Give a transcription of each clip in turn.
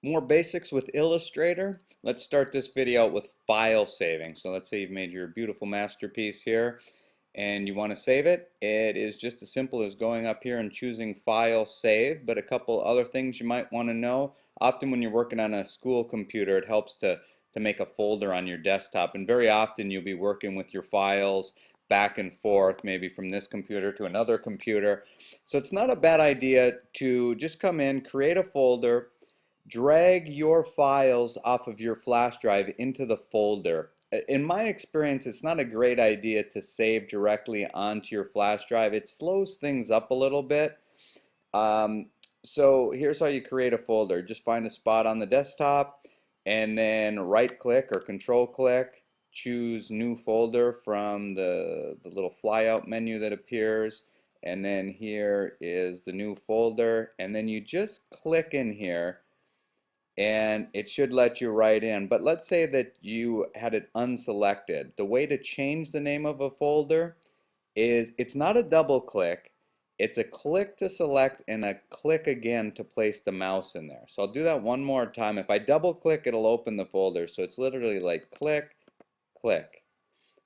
More basics with Illustrator. Let's start this video out with file saving. So let's say you've made your beautiful masterpiece here and you want to save it. It is just as simple as going up here and choosing File Save, but a couple other things you might want to know. Often when you're working on a school computer, it helps to make a folder on your desktop, and very often you'll be working with your files back and forth, maybe from this computer to another computer. So it's not a bad idea to just come in, create a folder, drag your files off of your flash drive into the folder. In my experience, it's not a great idea to save directly onto your flash drive. It slows things up a little bit. Um, so here's how you create a folder. Just find a spot on the desktop and then right click or control click, choose new folder from the little flyout menu that appears, and then here is the new folder, and then you just click in here and it should let you write in. But let's say that you had it unselected. The way to change the name of a folder is it's not a double click, it's a click to select and a click again to place the mouse in there. So I'll do that one more time. If I double click, it'll open the folder. So it's literally like click, click,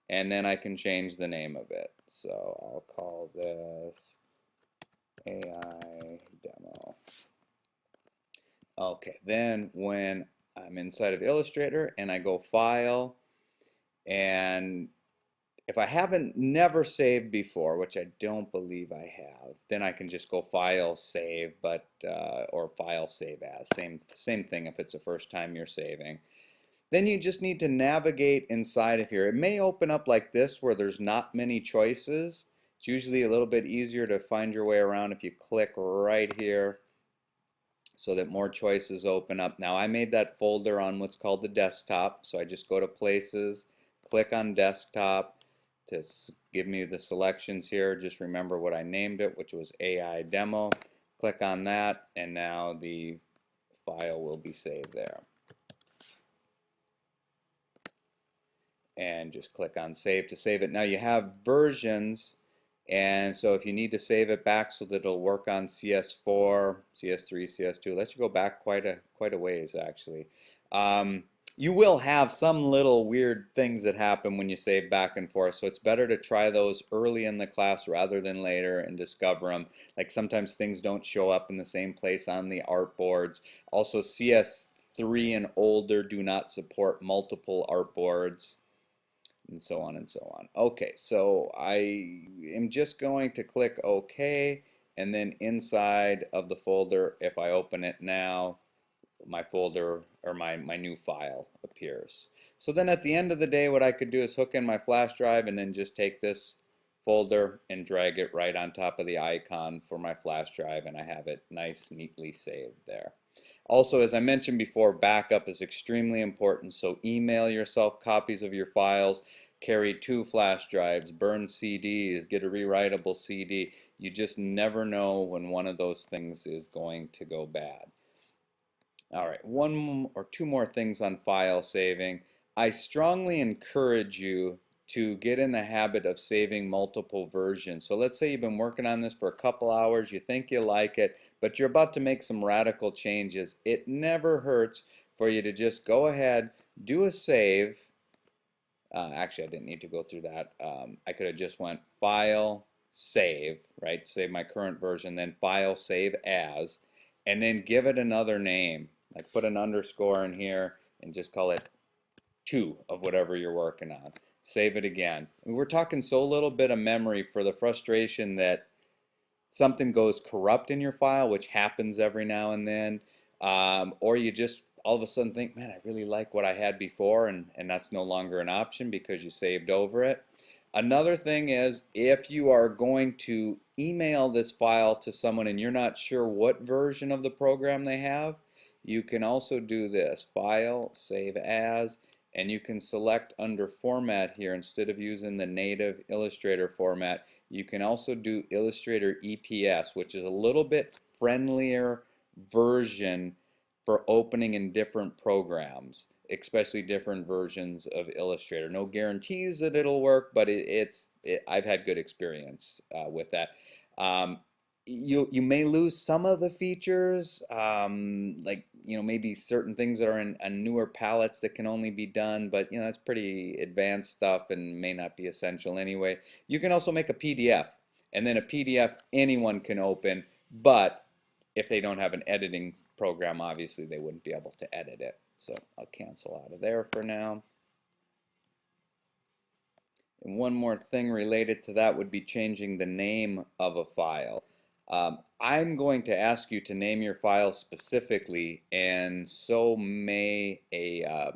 and then I can change the name of it. So I'll call this AI demo. Okay, then when I'm inside of Illustrator and I go File, and if I haven't never saved before, which I don't believe I have, then I can just go File Save, but or File Save As. Same thing if it's the first time you're saving. Then you just need to navigate inside of here. It may open up like this where there's not many choices. It's usually a little bit easier to find your way around if you click right here, so that more choices open up. Now I made that folder on what's called the desktop, so I just go to Places, click on Desktop to give me the selections here. Just remember what I named it, which was AI Demo. Click on that, and now the file will be saved there. And just click on Save to save it. Now you have versions, and so if you need to save it back so that it'll work on CS4, CS3, CS2, lets you go back quite a ways actually. You will have some little weird things that happen when you save back and forth, so it's better to try those early in the class rather than later and discover them. Like sometimes things don't show up in the same place on the artboards. Also, CS3 and older do not support multiple artboards, and so on and so on. Okay, so I am just going to click OK, and then inside of the folder, if I open it now, my folder or my new file appears. So then at the end of the day, what I could do is hook in my flash drive and then just take this folder and drag it right on top of the icon for my flash drive, and I have it nice, neatly saved there. Also, as I mentioned before, backup is extremely important, so email yourself copies of your files, carry 2 flash drives, burn CDs, get a rewritable CD. You just never know when one of those things is going to go bad. All right, one or two more things on file saving. I strongly encourage you to get in the habit of saving multiple versions. So let's say you've been working on this for a couple hours, you think you like it, but you're about to make some radical changes. It never hurts for you to just go ahead, do a save. Actually, I didn't need to go through that. I could have just went File, Save, right? Save my current version, then File, Save As, and then give it another name. Like put an underscore in here and just call it 2 of whatever you're working on. Save it again. We're talking so little bit of memory for the frustration that something goes corrupt in your file, which happens every now and then, or you just all of a sudden think, man, I really like what I had before, and that's no longer an option because you saved over it. Another thing is, if you are going to email this file to someone and you're not sure what version of the program they have, you can also do this, File, Save As, and you can select under Format here. Instead of using the native Illustrator format, you can also do Illustrator EPS, which is a little bit friendlier version for opening in different programs, especially different versions of Illustrator. No guarantees that it'll work, but I've had good experience with that. you may lose some of the features, like maybe certain things that are in newer palettes that can only be done, but that's pretty advanced stuff and may not be essential anyway. You can also make a PDF, and then a PDF anyone can open, but if they don't have an editing program, obviously they wouldn't be able to edit it. So I'll cancel out of there for now. And one more thing related to that would be changing the name of a file. I'm going to ask you to name your file specifically, and so may a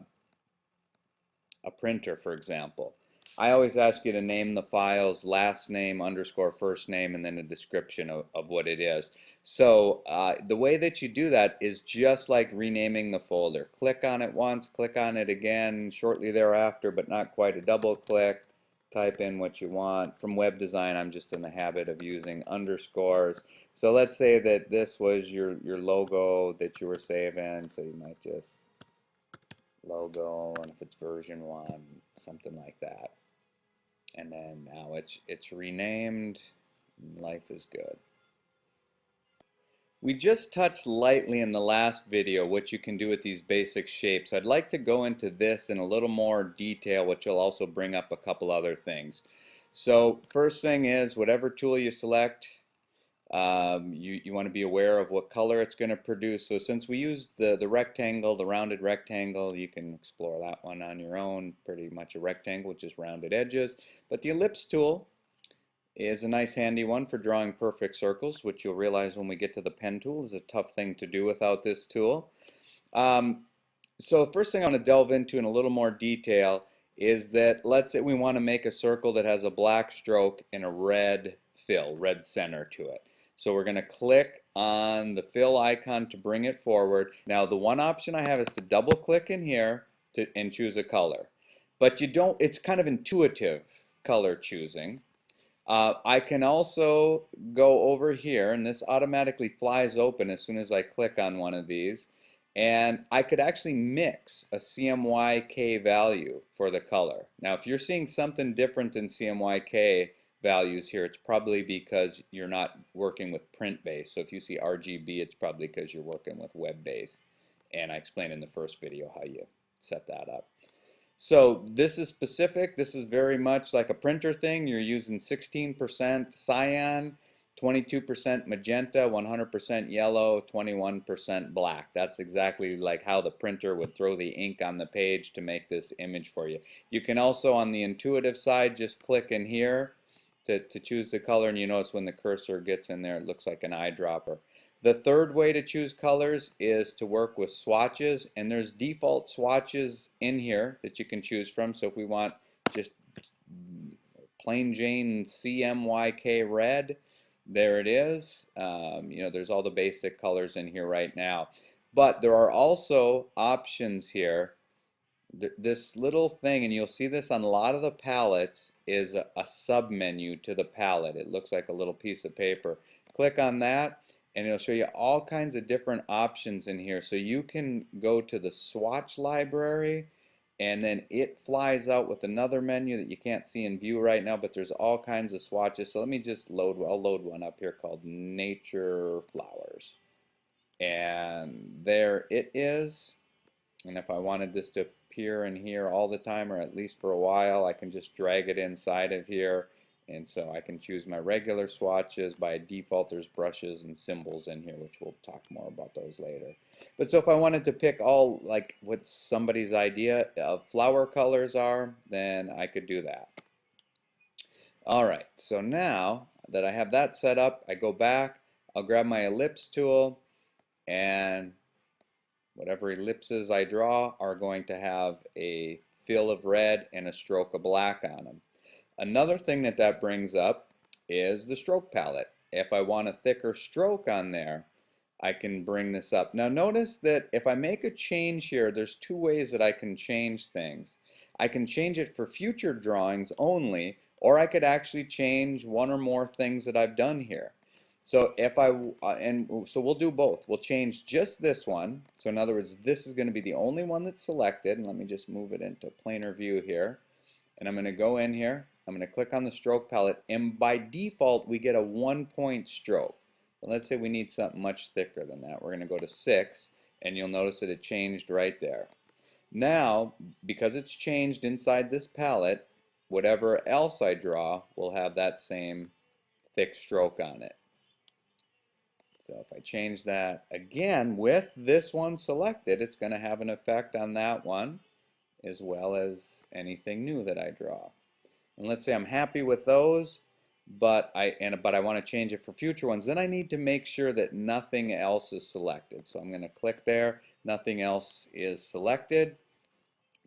printer, for example. I always ask you to name the file's last name underscore first name and then a description of what it is. So the way that you do that is just like renaming the folder. Click on it once, click on it again shortly thereafter, but not quite a double click. Type in what you want. From web design, I'm just in the habit of using underscores. So let's say that this was your logo that you were saving, so you might just logo, and if it's version 1, something like that. And then now it's renamed. Life is good. We just touched lightly in the last video what you can do with these basic shapes. I'd like to go into this in a little more detail, which will also bring up a couple other things. So first thing is, whatever tool you select, you want to be aware of what color it's going to produce. So since we use the rectangle, the rounded rectangle, you can explore that one on your own. Pretty much a rectangle with just rounded edges. But the ellipse tool is a nice handy one for drawing perfect circles, which you'll realize when we get to the pen tool is a tough thing to do without this tool. So first thing I want to delve into in a little more detail is that let's say we want to make a circle that has a black stroke and a red fill, red center to it. So we're going to click on the fill icon to bring it forward. Now the one option I have is to double click in here and choose a color. But you don't, it's kind of intuitive color choosing. I can also go over here, and this automatically flies open as soon as I click on one of these, and I could actually mix a CMYK value for the color. Now if you're seeing something different than CMYK values here, it's probably because you're not working with print-based. So if you see RGB, it's probably because you're working with web-based, and I explained in the first video how you set that up. So this is specific. This is very much like a printer thing. You're using 16% cyan, 22% magenta, 100% yellow, 21% black. That's exactly like how the printer would throw the ink on the page to make this image for you. You can also, on the intuitive side, just click in here to choose the color, and you notice when the cursor gets in there, it looks like an eyedropper. The third way to choose colors is to work with swatches, and there's default swatches in here that you can choose from. So if we want just plain Jane CMYK red, there it is. There's all the basic colors in here right now. But there are also options here. This little thing, and you'll see this on a lot of the palettes, is a sub-menu to the palette. It looks like a little piece of paper. Click on that, and it'll show you all kinds of different options in here. So you can go to the swatch library, and then it flies out with another menu that you can't see in view right now, but there's all kinds of swatches. So let me just I'll load one up here called Nature Flowers. And there it is. And if I wanted this to appear in here all the time, or at least for a while, I can just drag it inside of here. And so I can choose my regular swatches. By default, there's brushes and symbols in here, which we'll talk more about those later. But so if I wanted to pick all, like what somebody's idea of flower colors are, then I could do that. All right, so now that I have that set up, I go back, I'll grab my ellipse tool, and whatever ellipses I draw are going to have a fill of red and a stroke of black on them. Another thing that brings up is the stroke palette. If I want a thicker stroke on there, I can bring this up. Now notice that if I make a change here, there's two ways that I can change things. I can change it for future drawings only, or I could actually change one or more things that I've done here. So if so we'll do both. We'll change just this one. So in other words, this is going to be the only one that's selected. And let me just move it into planar view here. And I'm going to go in here. I'm going to click on the stroke palette. And by default, we get a 1-point stroke. But let's say we need something much thicker than that. We're going to go to 6, and you'll notice that it changed right there. Now, because it's changed inside this palette, whatever else I draw will have that same thick stroke on it. So if I change that again with this one selected, it's going to have an effect on that one as well as anything new that I draw. And let's say I'm happy with those, but I want to change it for future ones. Then I need to make sure that nothing else is selected. So I'm going to click there, nothing else is selected.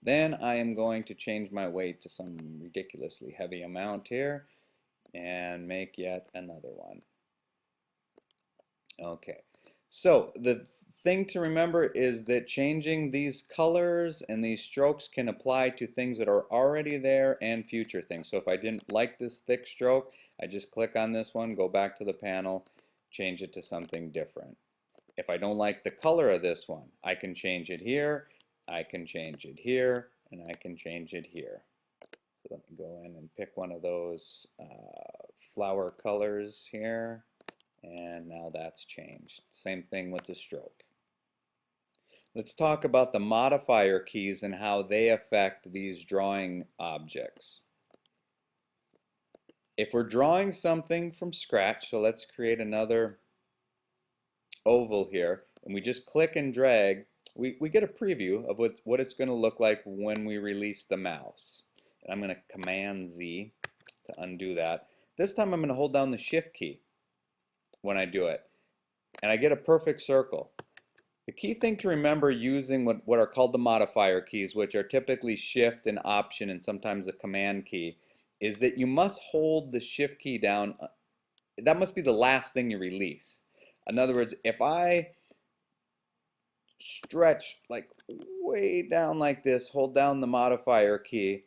Then I am going to change my weight to some ridiculously heavy amount here and make yet another one. Okay, so the thing to remember is that changing these colors and these strokes can apply to things that are already there and future things. So if I didn't like this thick stroke, I just click on this one, go back to the panel, change it to something different. If I don't like the color of this one, I can change it here, I can change it here, and I can change it here. So let me go in and pick one of those flower colors here. And now that's changed. Same thing with the stroke. Let's talk about the modifier keys and how they affect these drawing objects. If we're drawing something from scratch, so let's create another oval here, and we just click and drag, we get a preview of what it's going to look like when we release the mouse. And I'm going to Command Z to undo that. This time I'm going to hold down the Shift key when I do it, and I get a perfect circle. The key thing to remember using what are called the modifier keys, which are typically Shift and Option and sometimes the Command key, is that you must hold the Shift key down. That must be the last thing you release. In other words, if I stretch like way down like this, hold down the modifier key,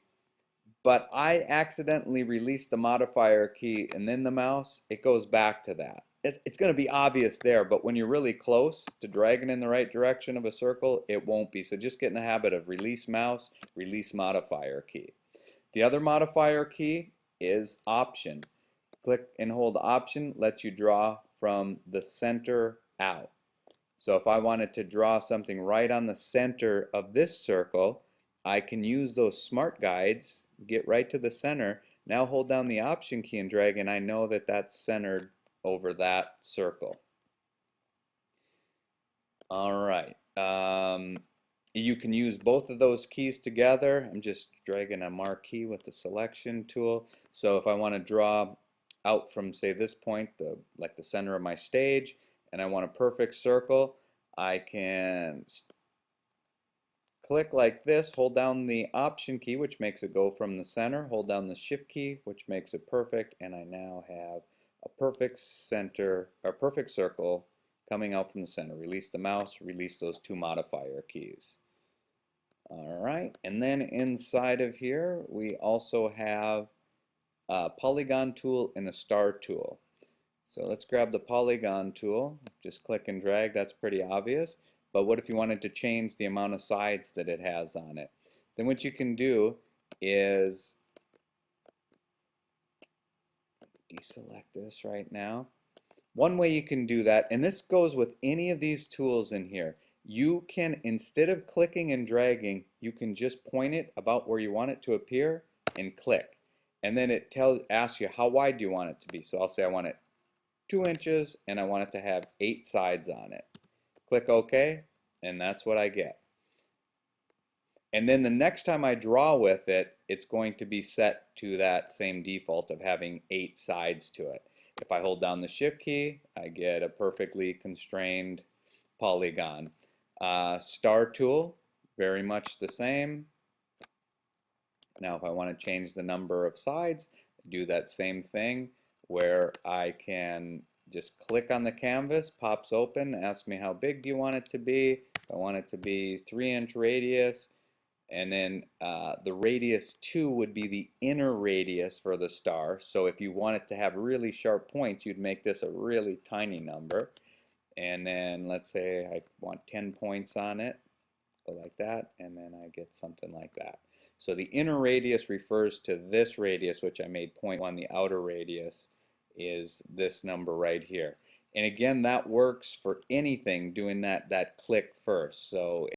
but I accidentally release the modifier key and then the mouse, it goes back to that. It's going to be obvious there, but when you're really close to dragging in the right direction of a circle, it won't be. So just get in the habit of release mouse, release modifier key. The other modifier key is Option. Click and hold Option, lets you draw from the center out. So if I wanted to draw something right on the center of this circle, I can use those smart guides, get right to the center, now hold down the Option key and drag, and I know that that's centered over that circle. All right. You can use both of those keys together. I'm just dragging a marquee with the selection tool. So if I want to draw out from, say, this point, like the center of my stage, and I want a perfect circle, I can click like this, hold down the Option key, which makes it go from the center, hold down the Shift key, which makes it perfect, and I now have a perfect center, or perfect circle coming out from the center. Release the mouse, release those two modifier keys. Alright, and then inside of here we also have a polygon tool and a star tool. So let's grab the polygon tool, just click and drag, that's pretty obvious. But what if you wanted to change the amount of sides that it has on it? Then what you can do is deselect this right now. One way you can do that, and this goes with any of these tools in here, you can, instead of clicking and dragging, you can just point it about where you want it to appear and click. And then it asks you how wide do you want it to be. So I'll say I want it 2 inches and I want it to have 8 sides on it. Click OK, and that's what I get. And then the next time I draw with it, it's going to be set to that same default of having 8 sides to it. If I hold down the Shift key, I get a perfectly constrained polygon. Star tool, very much the same. Now if I want to change the number of sides, do that same thing where I can just click on the canvas, pops open, asks me how big do you want it to be. If I want it to be 3-inch radius, and then the radius 2 would be the inner radius for the star. So if you want it to have really sharp points, you'd make this a really tiny number. And then let's say I want 10 points on it, go like that, and then I get something like that. So the inner radius refers to this radius, which I made 0.1. The outer radius is this number right here. And again, that works for anything doing that click first. So